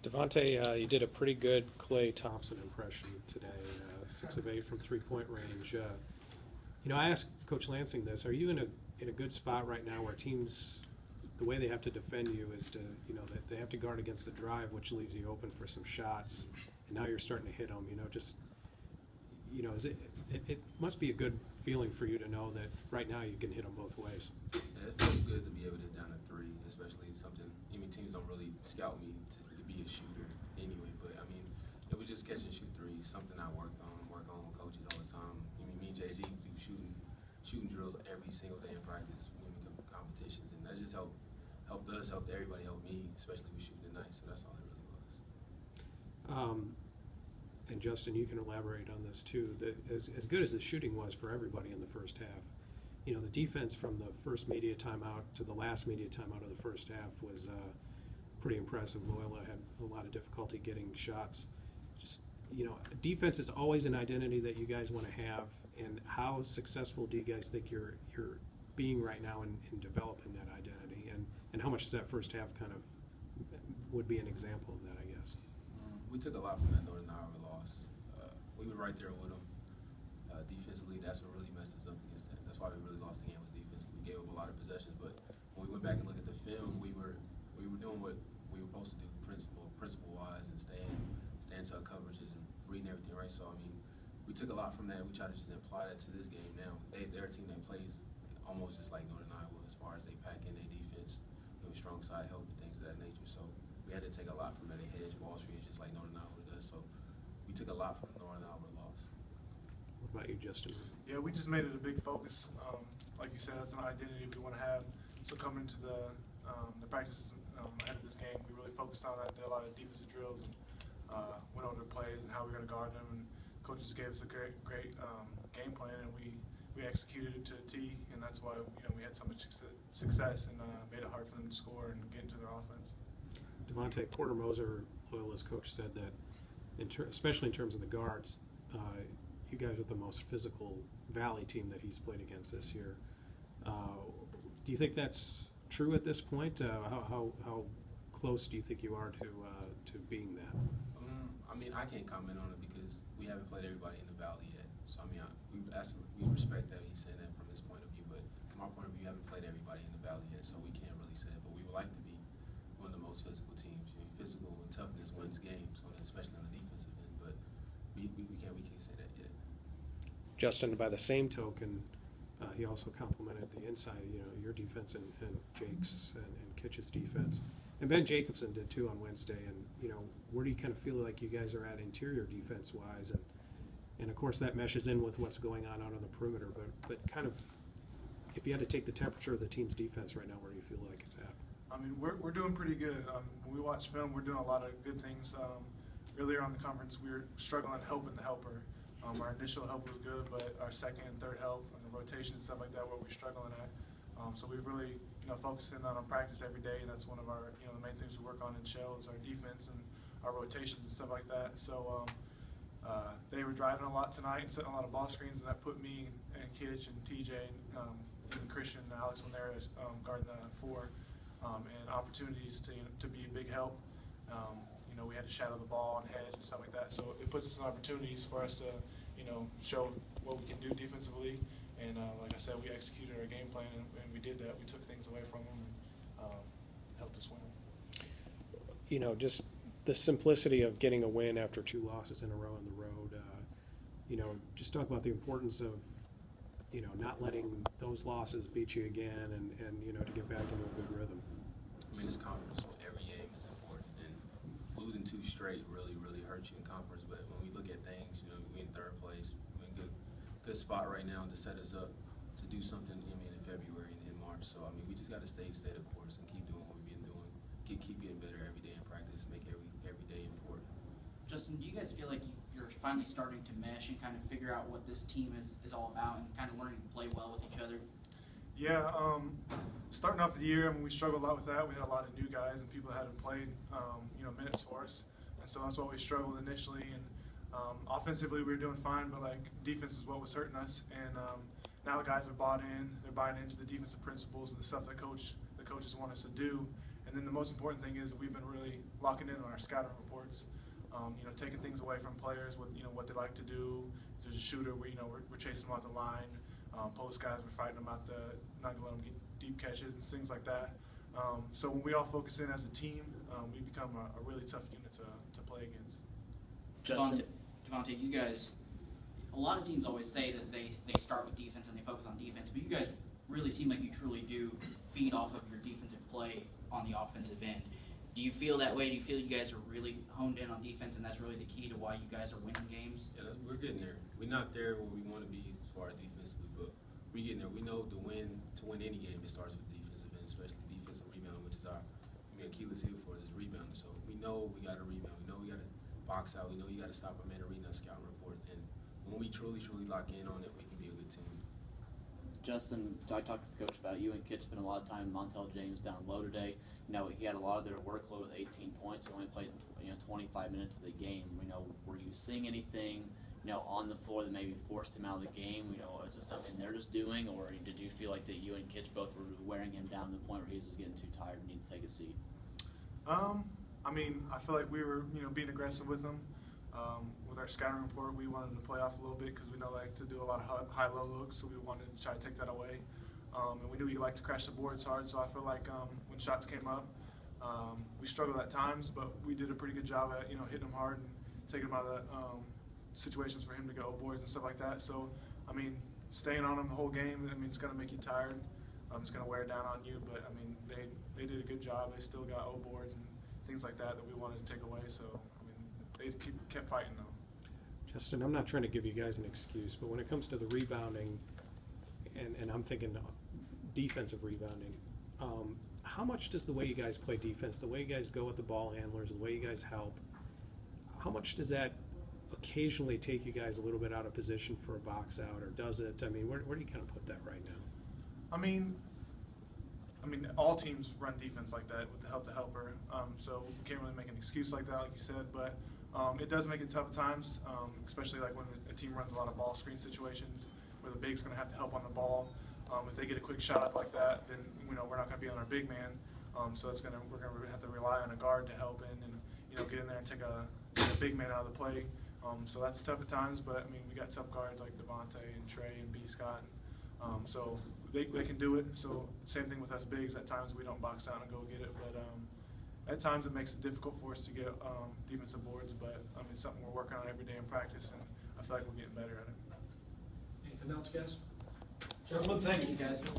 Devonte, you did a pretty good Klay Thompson impression today, 6 of 8 from three-point range. I asked Coach Lansing this: are you in a good spot right now where teams, the way they have to defend you is to, that they have to guard against the drive, which leaves you open for some shots, and now you're starting to hit them. It must be a good feeling for you to know that right now you can hit them both ways. Yeah, it feels good to be able to hit down a three, especially something. Teams don't really scout me to be a shooter anyway. But it was just catch and shoot threes, something I work on with coaches all the time. Me and JG do shooting drills every single day in practice when we come to competitions, and that just helped us, helped everybody, helped me, especially with shooting tonight. So that's all it really was. And Justin, you can elaborate on this too. As good as the shooting was for everybody in the first half, the defense from the first media timeout to the last media timeout of the first half was pretty impressive. Loyola had a lot of difficulty getting shots. Just, defense is always an identity that you guys want to have. And how successful do you guys think you're being right now in developing that identity? And how much does that first half kind of would be an example of that, I guess? We took a lot from that Northern Iowa loss. We were right there with them. Defensively, that's what really messed us up against that. That's why we really lost the game, was defense. We gave up a lot of possessions, but when we went back and looked at the film, we were doing what we were supposed to do, principle-wise, and staying to our coverages and reading everything right. So we took a lot from that. We try to just apply that to this game now. They're a team that plays almost just like Northern Iowa as far as they pack in their defense, strong side help and things of that nature. So we had to take a lot from that. They hedge Wall Street just like Northern Iowa does. So we took a lot from the Northern Iowa loss. What about you, Justin? Yeah, we just made it a big focus. Like you said, that's an identity we want to have. So coming to the practices ahead of this game, we really focused on that. Did a lot of defensive drills and went over the plays and how we're going to guard them. And coaches gave us a great game plan, and we executed it to a T. And that's why we had so much success and made it hard for them to score and get into their offense. Devonte, Porter Moser, Loyola's coach, said that, especially in terms of the guards, you guys are the most physical Valley team that he's played against this year. Do you think that's true at this point? How close do you think you are to being that? I can't comment on it because we haven't played everybody in the Valley yet. So we respect that he's saying that from his point of view, but from our point of view, we haven't played everybody in the Valley yet, so we can't really say it. But we would like to be one of the most physical teams. Physical and toughness wins games, especially on the defensive end. But we can't say that yet. Justin, by the same token, he also complimented the inside, your defense and Jake's and Kitch's defense. And Ben Jacobson did too on Wednesday. And, where do you kind of feel like you guys are at interior defense-wise? And of course, that meshes in with what's going on out on the perimeter. But kind of, if you had to take the temperature of the team's defense right now, where do you feel like it's at? We're doing pretty good. When we watch film, we're doing a lot of good things. Earlier on in the conference, we were struggling helping the helper. Our initial help was good, but our second and third help and the rotation and stuff like that, what we're struggling at. So we've really, focusing on our practice every day, and that's one of our, the main things we work on in Shell is our defense and our rotations and stuff like that. So they were driving a lot tonight and setting a lot of ball screens, and that put me and Kitch and TJ and even Christian and Alex when they were guarding the four, and opportunities to be a big help. We had to shadow the ball and hedge and stuff like that. So it puts us in opportunities for us to, show what we can do defensively. And like I said, we executed our game plan, and we did that. We took things away from them and helped us win. Just the simplicity of getting a win after 2 losses in a row on the road. Just talk about the importance of, not letting those losses beat you again and to get back into a good rhythm. This conference, so every game is important, and losing 2 straight really hurts you in conference. But when we look at things, we're in 3rd place. We're in good spot right now to set us up to do something. In February and in March. So we just got to stay the course and keep doing what we've been doing. Keep getting better every day in practice. Make every day important. Justin, do you guys feel like you're finally starting to mesh and kind of figure out what this team is all about and kind of learning to play well with each other? Yeah, starting off the year, we struggled a lot with that. We had a lot of new guys and people that hadn't played, minutes for us, and so that's why we struggled initially. And offensively, we were doing fine, but defense is what was hurting us. And now the guys are bought in. They're buying into the defensive principles and the stuff that the coaches want us to do. And then the most important thing is we've been really locking in on our scouting reports. Taking things away from players with what they like to do. If there's a shooter, we're chasing them out the line. Post guys, we're fighting them out not gonna let them get deep catches and things like that. So when we all focus in as a team, we become a really tough unit to play against. Devonte, you guys, a lot of teams always say that they start with defense and they focus on defense, but you guys really seem like you truly do feed off of your defensive play on the offensive end. Do you feel that way? Do you feel you guys are really honed in on defense and that's really the key to why you guys are winning games? Yeah, we're getting there. We're not there where we want to be as far as defensively, but we're getting there. We know to win any game, it starts with defensive end, especially defensive rebounding, which is our Achilles heel for us is rebounding. So we know we got to rebound. We know we got to box out. We know you got to stop a man and read that scouting report. And when we truly lock in on it, we can be a good team. Justin, I talked with the coach about you and Kit spent a lot of time with Montel James down low today. He had a lot of their workload with 18 points. He only played 25 minutes of the game. Were you seeing anything on the floor that maybe forced him out of the game? Is it something they're just doing, or did you feel like that you and Kitch both were wearing him down to the point where he was just getting too tired and needed to take a seat? I feel like we were being aggressive with him. With our scouting report, we wanted to play off a little bit because we know like to do a lot of high-low looks, so we wanted to try to take that away. And we knew he liked to crash the boards hard, so I feel like when shots came up, we struggled at times, but we did a pretty good job at hitting him hard and taking him out of situations for him to go boards and stuff like that. So staying on him the whole game, it's going to make you tired. It's going to wear down on you, but they did a good job. They still got O boards and things like that we wanted to take away. So they kept fighting though. Justin, I'm not trying to give you guys an excuse, but when it comes to the rebounding, and I'm thinking defensive rebounding, how much does the way you guys play defense, the way you guys go with the ball handlers, the way you guys help, how much does that occasionally take you guys a little bit out of position for a box out, or does it? Where do you kind of put that right now? All teams run defense like that with the helper. So we can't really make an excuse like that, like you said, but it does make it tough at times, especially like when a team runs a lot of ball screen situations where the big's going to have to help on the ball. If they get a quick shot up like that, then we're not going to be on our big man. So we're going to have to rely on a guard to help in and get in there and take a big man out of the play. So that's tough at times, but we got tough guards like Devonte and Trey and B. Scott. So they can do it. So same thing with us bigs. At times we don't box out and go get it, but at times it makes it difficult for us to get defensive boards. But it's something we're working on every day in practice, and I feel like we're getting better at it. Anything else, guys? Gentlemen, thank you. Thanks, guys.